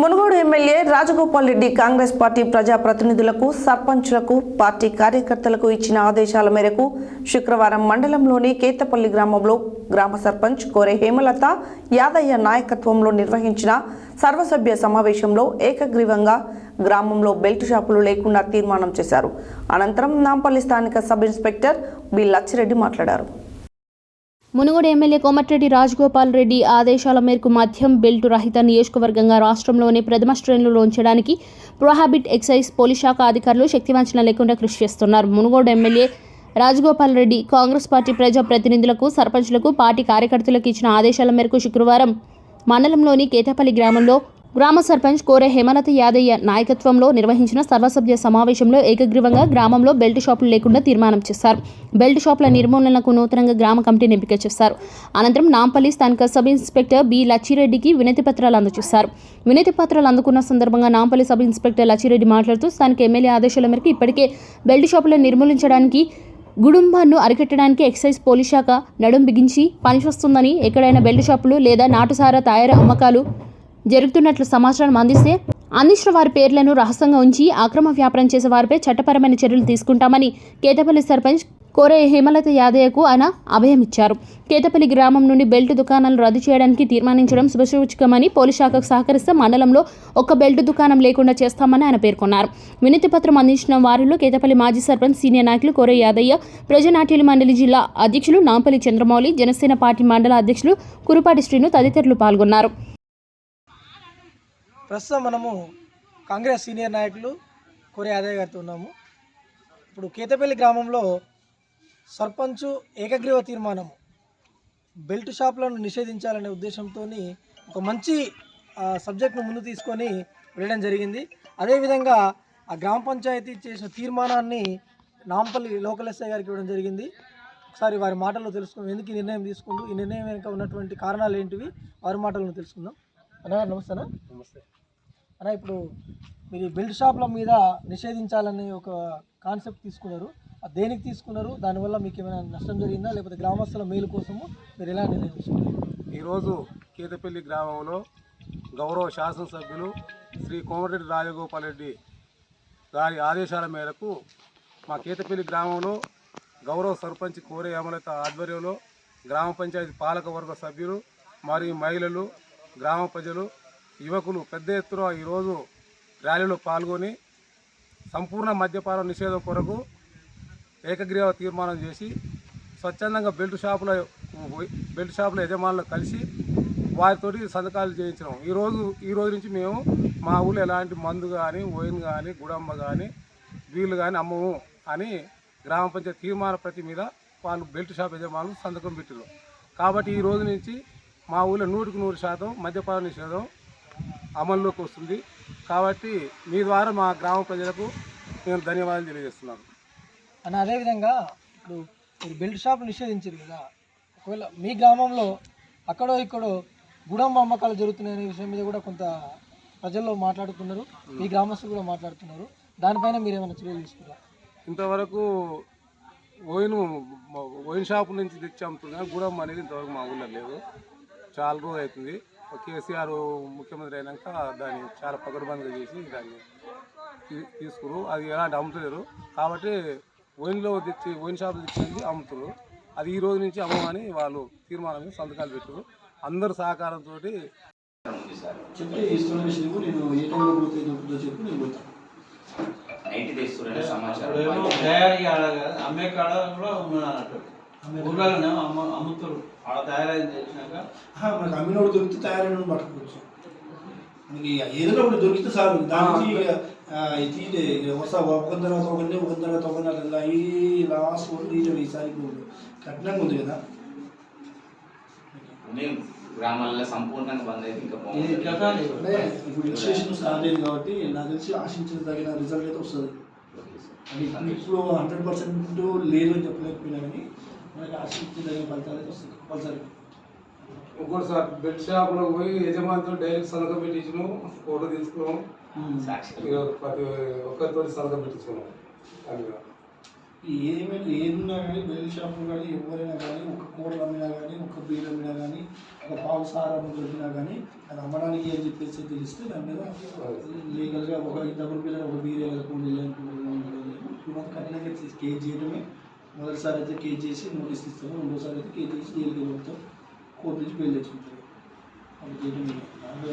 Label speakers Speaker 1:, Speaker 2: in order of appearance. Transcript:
Speaker 1: Munugode MLA Rajagopal Reddy Congress party ప్రజాప్రతినిధులకు సర్పంచులకు party కార్యకర్తలకు ఇచ్చిన ఆదేశాల మేరకు శుక్రవారం మండలంలోని కేతపల్లి గ్రామంలో గ్రామ సర్పంచ్ కోరే హేమలత యాదయ్య నాయకత్వంలో నిర్వహించిన సర్వసభ్య సమావేశంలో ఏకగ్రీవంగా గ్రామంలో బెల్ట్ షాపులు లేకుండా తీర్మానం చేశారు. అనంతరం నాంపల్లి స్థానిక సబ్ ఇన్స్పెక్టర్ బి లచ్చిరెడ్డి మాట్లాడారు.
Speaker 2: మునుగోడు ఎమ్మెల్యే కోమటిరెడ్డి రాజగోపాల్ రెడ్డి ఆదేశాల మేరకు మద్యం బెల్టు రహిత నియోజకవర్గంగా రాష్ట్రంలోనే ప్రథమ శ్రేణుల్లో ఉంచడానికి ప్రొహాబిట్ ఎక్సైజ్ పోలీస్ శాఖ అధికారులు శక్తివంచన లేకుండా కృషి చేస్తున్నారు. మునుగోడు ఎమ్మెల్యే రాజగోపాల్ రెడ్డి కాంగ్రెస్ పార్టీ ప్రజాప్రతినిధులకు, సర్పంచులకు, పార్టీ కార్యకర్తలకు ఇచ్చిన ఆదేశాల మేరకు శుక్రవారం మండలంలోని కేతపల్లి గ్రామంలో గ్రామ సర్పంచ్ కోరే హేమలత యాదయ్య నాయకత్వంలో నిర్వహించిన సర్వసభ్య సమావేశంలో ఏకగ్రీవంగా గ్రామంలో బెల్ట్ షాపులు లేకుండా తీర్మానం చేశారు. బెల్ట్ షాపుల నిర్మూలనకు నూతనంగా గ్రామ కమిటీని ఎంపిక చేశారు. అనంతరం నాంపల్లి స్థానిక సబ్ ఇన్స్పెక్టర్ బి లచ్చిరెడ్డికి వినతి పత్రాలు అందజేశారు. వినతి పత్రాలు అందుకున్న సందర్భంగా నాంపల్లి సబ్ ఇన్స్పెక్టర్ లచ్చిరెడ్డి మాట్లాడుతూ స్థానిక ఎమ్మెల్యే ఆదేశాల మేరకు ఇప్పటికే బెల్ట్ షాపులను నిర్మూలించడానికి, గుడుంబాన్ని అరికట్టడానికి ఎక్సైజ్ పోలీస్ శాఖ నడుం బిగించి పనిచేస్తుందని, ఎక్కడైనా బెల్ట్ షాపులు లేదా నాటుసారా తయారీ అమ్మకాలు జరుగుతున్నట్లు సమాచారం అందించిన వారి పేర్లను రహస్యంగా ఉంచి అక్రమ వ్యాపారం చేసే వారిపై చట్టపరమైన చర్యలు తీసుకుంటామని కేతపల్లి సర్పంచ్ కోరే హేమలత యాదయ్యకు ఆయన అభయం ఇచ్చారు. కేతపల్లి గ్రామం నుండి బెల్ట్ దుకాణాలు రద్దు చేయడానికి తీర్మానించడం శుభసూచకమని, పోలీస్ శాఖకు సహకరిస్తే మండలంలో ఒక్క బెల్ట్ దుకాణం లేకుండా చేస్తామని ఆయన పేర్కొన్నారు. వినతి పత్రం అందించిన వారిలో కేతపల్లి మాజీ సర్పంచ్, సీనియర్ నాయకులు కోరే యాదయ్య, ప్రజానాట్యాల మండలి జిల్లా అధ్యక్షులు నాంపల్లి చంద్రమౌళి, జనసేన పార్టీ మండల అధ్యక్షులు కురుపాటి శ్రీను తదితరులు పాల్గొన్నారు.
Speaker 3: ప్రస్తుతం మనము కాంగ్రెస్ సీనియర్ నాయకులు కోరే యాదయ్య గారితో ఉన్నాము. ఇప్పుడు కేతపల్లి గ్రామంలో సర్పంచు ఏకగ్రీవ తీర్మానం బెల్ట్ షాపులను నిషేధించాలనే ఉద్దేశంతో ఒక మంచి సబ్జెక్ట్ను ముందు తీసుకొని వెళ్ళడం జరిగింది. అదేవిధంగా ఆ గ్రామ పంచాయతీ చేసిన తీర్మానాన్ని నాంపల్లి లోకల్ ఎస్ఐ గారికి ఇవ్వడం జరిగింది. ఒకసారి వారి మాటల్లో తెలుసుకుందాం, ఎందుకు ఈ నిర్ణయం తీసుకుంటూ, ఈ నిర్ణయం వెనుక ఉన్నటువంటి కారణాలు ఏంటివి వారి మాటలను తెలుసుకుందాం. అన్నగారు నమస్తే. నమస్తే అన్న, ఇప్పుడు మీరు బెల్ట్ షాపుల మీద నిషేధించాలని ఒక కాన్సెప్ట్ తీసుకున్నారు, అది దేనికి తీసుకున్నారు? దానివల్ల మీకు ఏమైనా నష్టం జరిగిందా, లేకపోతే గ్రామస్తుల మేలు కోసము మీరు ఎలా నిర్ణయించారు?
Speaker 4: ఈరోజు కేతపల్లి గ్రామంలో గౌరవ శాసనసభ్యులు శ్రీ కోమటిరెడ్డి రాజగోపాల్ రెడ్డి గారి ఆదేశాల మేరకు మా కేతపల్లి గ్రామంలో గౌరవ సర్పంచ్ కోరే హేమలత ఆధ్వర్యంలో గ్రామ పంచాయతీ పాలకవర్గ సభ్యులు మరియు మహిళలు, గ్రామ ప్రజలు, యువకులు పెద్ద ఎత్తున ఈరోజు ర్యాలీలో పాల్గొని సంపూర్ణ మద్యపాన నిషేధం కొరకు ఏకగ్రీవ తీర్మానం చేసి స్వచ్ఛందంగా బెల్ట్ షాపుల యజమానులు కలిసి వారితోటి సంతకాలు చేయించినాం. ఈ రోజు నుంచి మేము మా ఊళ్ళో ఎలాంటి మందు కానీ, వైన్ కానీ, గుడమ్మ కానీ, వీళ్ళు కానీ అమ్మము అని గ్రామ పంచాయతీ తీర్మాన ప్రతి మీద వాళ్ళు బెల్ట్ షాప్ యజమానులు సంతకం పెట్టారు. కాబట్టి ఈ రోజు నుంచి మా ఊళ్ళో 100% మద్యపాన నిషేధం అమల్లోకి వస్తుంది. కాబట్టి మీ ద్వారా మా గ్రామ ప్రజలకు నేను ధన్యవాదాలు తెలియజేస్తున్నాను.
Speaker 3: అని అదేవిధంగా ఇప్పుడు మీరు బెల్ట్ షాప్ నిషేధించారు కదా, ఒకవేళ మీ గ్రామంలో అక్కడో ఇక్కడో గుడంబ అమ్మకాలు జరుగుతున్నాయనే విషయం మీద కూడా కొంత ప్రజల్లో మాట్లాడుతున్నారు, మీ గ్రామస్తులు కూడా మాట్లాడుతున్నారు. దానిపైన మీరు ఏమైనా చర్యలు తీసుకున్నారా?
Speaker 4: ఇంతవరకు వైన్ షాపు నుంచి తెచ్చి అమ్ముతున్నా గుడమ్మ అనేది ఇంతవరకు మా ఊళ్ళో లేదు. చాలా రోజులు అవుతుంది. కేసీఆర్ ముఖ్యమంత్రి అయినాక దాన్ని చాలా పకడ్బందీగా చేసి దాన్ని తీసుకురు. అది ఎలాంటి అమ్ముతలేరు. కాబట్టి వైన్ షాపులు తెచ్చింది అమ్ముతున్నారు. అది ఈ రోజు నుంచి అమ్మమని వాళ్ళు తీర్మానం సంతకాలు పెట్టారు. అందరు సహకారంతో
Speaker 5: అమ్మే కాడ కూడా ఉన్నాడు ఊళ్ళో అమ్ముతారు. ఆడ తయారైన చేసినాక
Speaker 6: మనకు అమ్మినోడు దొరికితే తయారైన పట్టుకోవచ్చు. మనకి ఏదైనా ఒకటి దొరికితే చాలు. దానికి వస్తా ఒక తర్వాత ఒకటి ఈ లాస్ట్ ఈసారి కఠినంగా ఉంది కదా.
Speaker 7: గ్రామాల్లో సంపూర్ణంగా బంద్ అయితే ఇంకా
Speaker 6: ఇప్పుడు రిజిస్ట్రేషన్ స్టార్ట్ అయింది కాబట్టి నాకు తెలిసి ఆశించిన తగిన రిజల్ట్ అయితే వస్తుంది. అంటే ఇప్పుడు 100% లేదు అని చెప్పలేకపోయినా కానీ మనకి ఆశించిన తగిన ఫలితాలు అయితే వస్తుంది కంపల్సరీ.
Speaker 4: ఇంకోటిసారి బెల్ట్ షాప్లో పోయి యజమానితో డైరెక్ట్ సంతకం పెట్టించినాం, ఫోటో తీసుకున్నాం, ప్రతి ఒక్కరితో సంతకం పెట్టించుకున్నాం.
Speaker 6: ఏదున్నా కానీ బెల్ట్ షాపులు కానీ ఎవరైనా కానీ ఒక కూరలు అమ్మినా కానీ ఒక బీర్ అమ్మినా కానీ ఒక పావు సారం దొరికినా కానీ అది అమ్మడానికి అని చెప్పేసి తెలిస్తే దాని మీద లీగల్గా ఒక డబుల్ పిల్లలు ఒక బీర్ కఠినంగా కేసు చేయడమే. మొదటిసారి అయితే కేసు చేసి నోటీస్ ఇస్తాము, రెండోసారి అయితే కేసు చేసి జైలుకి పోతాం, కోర్టు నుంచి బెయిల్ తెచ్చుకుంటారు. అది చేయడం దాంట్లో